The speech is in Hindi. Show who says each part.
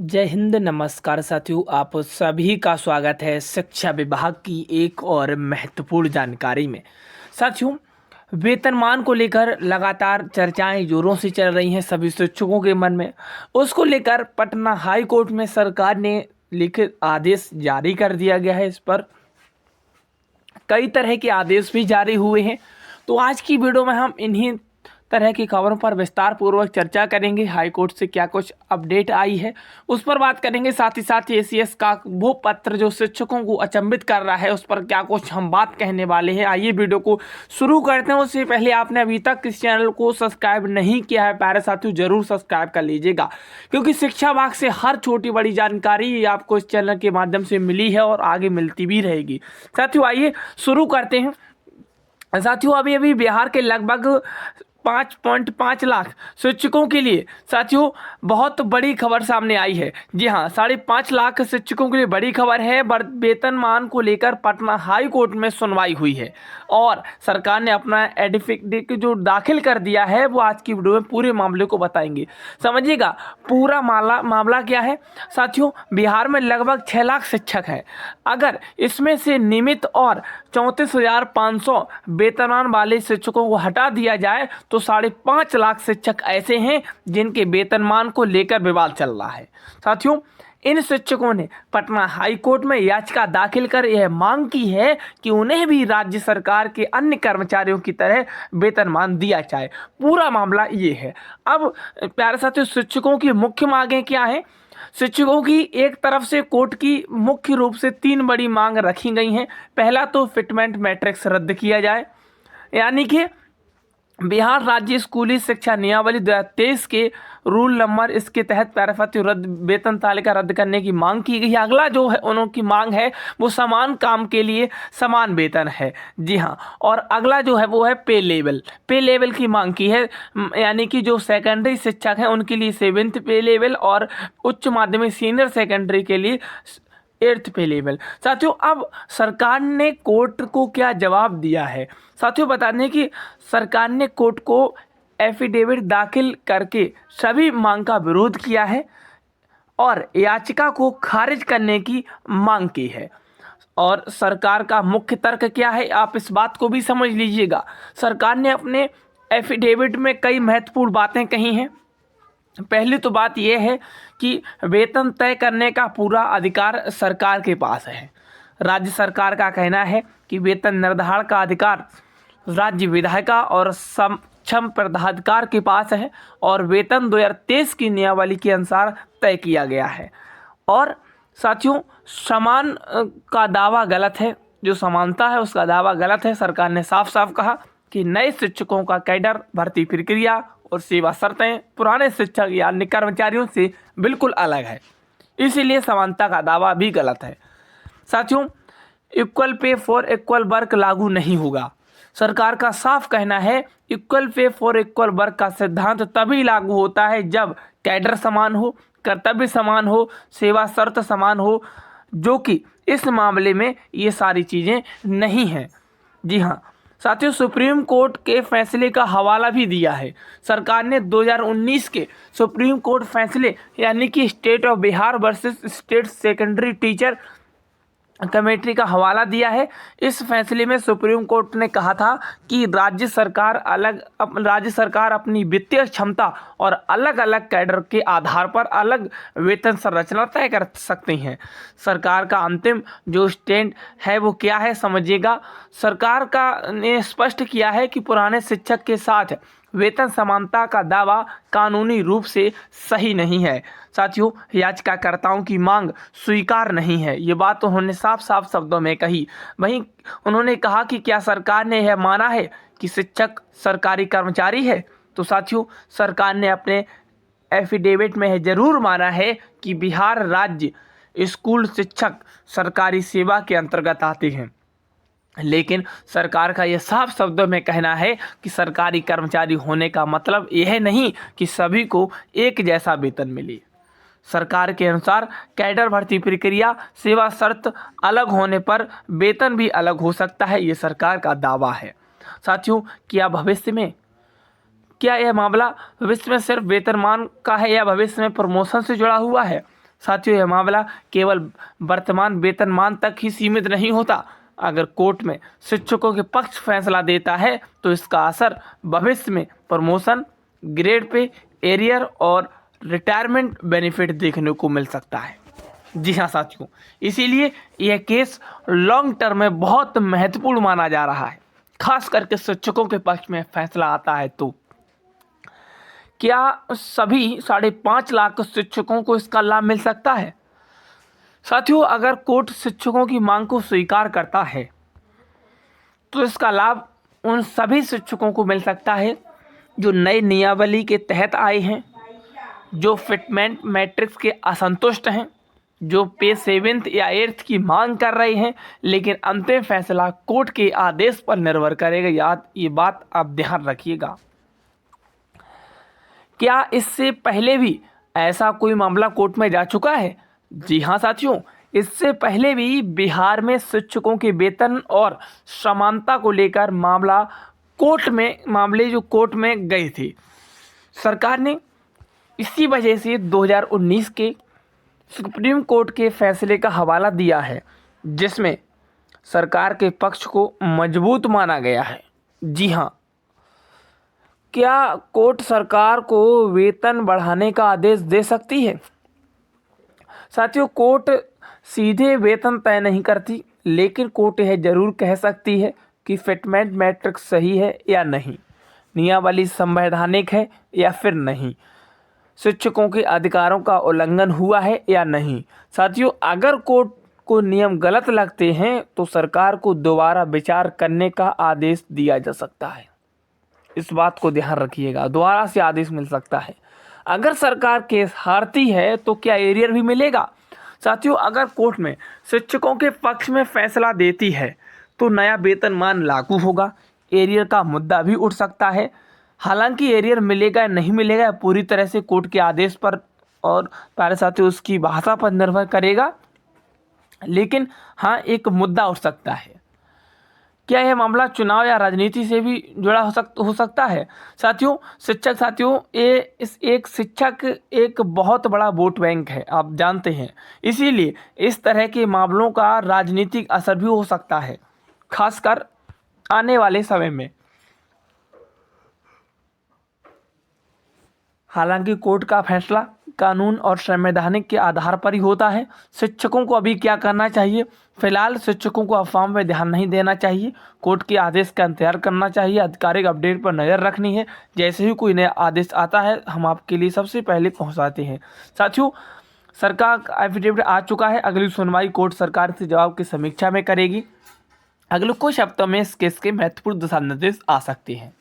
Speaker 1: जय हिंद, नमस्कार साथियों। आप सभी का स्वागत है शिक्षा विभाग की एक और महत्वपूर्ण जानकारी में। साथियों, वेतनमान को लेकर लगातार चर्चाएं जोरों से चल रही हैं सभी शिक्षकों के मन में। उसको लेकर पटना हाई कोर्ट में सरकार ने लिखित आदेश जारी कर दिया गया है। इस पर कई तरह के आदेश भी जारी हुए हैं। तो आज की वीडियो में हम इन्हीं तरह की खबरों पर विस्तार पूर्वक चर्चा करेंगे। हाई कोर्ट से क्या कुछ अपडेट आई है उस पर बात करेंगे। साथ ही साथ एसीएस का वो पत्र जो शिक्षकों को अचंभित कर रहा है उस पर क्या कुछ हम बात कहने वाले हैं। आइए वीडियो को शुरू करते हैं। उससे पहले आपने अभी तक इस चैनल को सब्सक्राइब नहीं किया है प्यारे साथियों, जरूर सब्सक्राइब कर लीजिएगा, क्योंकि शिक्षा विभाग से हर छोटी बड़ी जानकारी आपको इस चैनल के माध्यम से मिली है और आगे मिलती भी रहेगी। साथियों, आइए शुरू करते हैं। साथियों, अभी अभी बिहार के लगभग 5.5 लाख शिक्षकों के लिए साथियों बहुत बड़ी खबर सामने आई है। जी हाँ, 5.5 लाख शिक्षकों के लिए बड़ी खबर है। वेतनमान को लेकर पटना हाई कोर्ट में सुनवाई हुई है और सरकार ने अपना एफिडेविट जो दाखिल कर दिया है वो आज की वीडियो में पूरे मामले को बताएंगे। समझिएगा पूरा मामला क्या है। साथियों, बिहार में लगभग 6 लाख शिक्षक हैं। अगर इसमें से नियमित और 34,500 वेतनमान वाले शिक्षकों को हटा दिया जाए तो 5.5 लाख शिक्षक ऐसे हैं जिनके वेतनमान को लेकर विवाद चल रहा है। साथियों, इन शिक्षकों ने पटना हाई कोर्ट में याचिका दाखिल कर यह मांग की है कि उन्हें भी राज्य सरकार के अन्य कर्मचारियों की तरह वेतनमान दिया जाए। पूरा मामला ये है। अब प्यारे साथियों, शिक्षकों की मुख्य मांगें क्या हैं। शिक्षकों की एक तरफ से कोर्ट की मुख्य रूप से 3 बड़ी मांग रखी गई हैं। पहला तो फिटमेंट मैट्रिक्स रद्द किया जाए, यानी कि बिहार राज्य स्कूली शिक्षा नियमावली 2023 के रूल नंबर इसके तहत पैराफाती रद्द वेतन तालिका रद्द करने की मांग की गई है। अगला जो है उनकी मांग है वो समान काम के लिए समान वेतन है। जी हाँ, और अगला जो है वो है पे लेवल की मांग की है, यानी कि जो सेकेंडरी शिक्षक हैं उनके लिए 7th पे लेवल और उच्च माध्यमिक सीनियर सेकेंडरी के लिए 8th पे लेवल। साथियों, अब सरकार ने कोर्ट को क्या जवाब दिया है। साथियों, बता दें कि सरकार ने कोर्ट को एफिडेविट दाखिल करके सभी मांग का विरोध किया है और याचिका को खारिज करने की मांग की है। और सरकार का मुख्य तर्क क्या है, आप इस बात को भी समझ लीजिएगा। सरकार ने अपने एफिडेविट में कई महत्वपूर्ण बातें कही हैं। पहली तो बात यह है कि वेतन तय करने का पूरा अधिकार सरकार के पास है। राज्य सरकार का कहना है कि वेतन निर्धारण का अधिकार राज्य विधायिका और सक्षम पदाधिकार के पास है और वेतन 2023 की नियमावली के अनुसार तय किया गया है। और साथियों, समान का दावा गलत है, जो समानता है उसका दावा गलत है। सरकार ने साफ साफ कहा कि नए शिक्षकों का कैडर, भर्ती प्रक्रिया और सेवा शर्तें पुराने शिक्षक या अन्य कर्मचारियों से बिल्कुल अलग है, इसीलिए समानता का दावा भी गलत है। साथियों, equal pay for equal work लागू नहीं होगा। सरकार का साफ कहना है equal pay for equal work का सिद्धांत तभी लागू होता है जब कैडर समान हो, कर्तव्य समान हो, सेवा शर्त समान हो, जो कि इस मामले में ये सारी चीज़ें नहीं हैं। जी हाँ साथियों, सुप्रीम कोर्ट के फैसले का हवाला भी दिया है। सरकार ने 2019 के सुप्रीम कोर्ट फैसले यानी कि state of Bihar versus state secondary teacher committee का हवाला दिया है। इस फैसले में सुप्रीम कोर्ट ने कहा था कि राज्य सरकार अपनी वित्तीय क्षमता और अलग अलग कैडर के आधार पर अलग वेतन संरचना तय कर सकती हैं। सरकार का अंतिम जो स्टैंड है वो क्या है, समझिएगा। सरकार का ने स्पष्ट किया है कि पुराने शिक्षक के साथ वेतन समानता का दावा कानूनी रूप से सही नहीं है। साथियों, याचिकाकर्ताओं की मांग स्वीकार नहीं है, ये बात उन्होंने साफ साफ शब्दों में कही। वहीं उन्होंने कहा कि क्या सरकार ने यह माना है कि शिक्षक सरकारी कर्मचारी है। तो साथियों, सरकार ने अपने एफिडेविट में जरूर माना है कि बिहार राज्य स्कूल शिक्षक सरकारी सेवा के अंतर्गत आते हैं, लेकिन सरकार का यह साफ शब्दों में कहना है कि सरकारी कर्मचारी होने का मतलब यह नहीं कि सभी को एक जैसा वेतन मिले। सरकार के अनुसार कैडर भर्ती प्रक्रिया, सेवा शर्त अलग होने पर वेतन भी अलग हो सकता है, ये सरकार का दावा है। साथियों, क्या यह मामला भविष्य में सिर्फ वेतनमान का है या भविष्य में प्रमोशन से जुड़ा हुआ है। साथियों, यह मामला केवल वर्तमान वेतनमान तक ही सीमित नहीं होता। अगर कोर्ट में शिक्षकों के पक्ष फैसला देता है तो इसका असर भविष्य में प्रमोशन, ग्रेड पे, एरियर और रिटायरमेंट बेनिफिट देखने को मिल सकता है। जी हाँ साथियों, इसीलिए यह केस लॉन्ग टर्म में बहुत महत्वपूर्ण माना जा रहा है। खास करके शिक्षकों के पक्ष में फैसला आता है तो क्या सभी 5.5 लाख शिक्षकों को इसका लाभ मिल सकता है? साथियों, अगर कोर्ट शिक्षकों की मांग को स्वीकार करता है तो इसका लाभ उन सभी शिक्षकों को मिल सकता है जो नई नियमावली के तहत आए हैं, जो फिटमेंट मैट्रिक्स के असंतुष्ट हैं, जो पे 7th या 8th की मांग कर रहे हैं, लेकिन अंतिम फैसला कोर्ट के आदेश पर निर्भर करेगा। ये बात आप ध्यान रखिएगा। क्या इससे पहले भी ऐसा कोई मामला कोर्ट में जा चुका है? जी हाँ साथियों, इससे पहले भी बिहार में शिक्षकों के वेतन और समानता को लेकर मामले जो कोर्ट में गए थे। सरकार ने इसी वजह से 2019 के सुप्रीम कोर्ट के फैसले का हवाला दिया है, जिसमें सरकार के पक्ष को मजबूत माना गया है। जी हाँ, क्या कोर्ट सरकार को वेतन बढ़ाने का आदेश दे सकती है? साथियों, कोर्ट सीधे वेतन तय नहीं करती, लेकिन कोर्ट यह जरूर कह सकती है कि फिटमेंट मैट्रिक्स सही है या नहीं, नियमावली संवैधानिक है या फिर नहीं, शिक्षकों के अधिकारों का उल्लंघन हुआ है या नहीं। साथियों, अगर कोर्ट को नियम गलत लगते हैं तो सरकार को दोबारा विचार करने का आदेश दिया जा सकता है। इस बात को ध्यान रखिएगा, दोबारा से आदेश मिल सकता है। अगर सरकार केस हारती है तो क्या एरियर भी मिलेगा? साथियों, अगर कोर्ट में शिक्षकों के पक्ष में फैसला देती है तो नया वेतनमान लागू होगा, एरियर का मुद्दा भी उठ सकता है। हालांकि एरियर मिलेगा या नहीं मिलेगा पूरी तरह से कोर्ट के आदेश पर और प्यारे साथियों उसकी भाषा पर निर्भर करेगा, लेकिन हाँ, एक मुद्दा उठ सकता है। क्या यह मामला चुनाव या राजनीति से भी जुड़ा हो सकता है? साथियों, शिक्षक एक बहुत बड़ा वोट बैंक है, आप जानते हैं। इसीलिए इस तरह के मामलों का राजनीतिक असर भी हो सकता है, खासकर आने वाले समय में। हालांकि कोर्ट का फैसला कानून और संवैधानिक के आधार पर ही होता है। शिक्षकों को अभी क्या करना चाहिए? फिलहाल शिक्षकों को अफवाह पर ध्यान नहीं देना चाहिए, कोर्ट के आदेश का इंतजार करना चाहिए, आधिकारिक अपडेट पर नज़र रखनी है। जैसे ही कोई नया आदेश आता है हम आपके लिए सबसे पहले पहुंचाते हैं। साथियों, सरकार का एफिडेविट आ चुका है। अगली सुनवाई कोर्ट सरकार से जवाब की समीक्षा में करेगी। अगले कुछ हफ्तों में इस केस के महत्वपूर्ण दिशा निर्देश आ सकते हैं।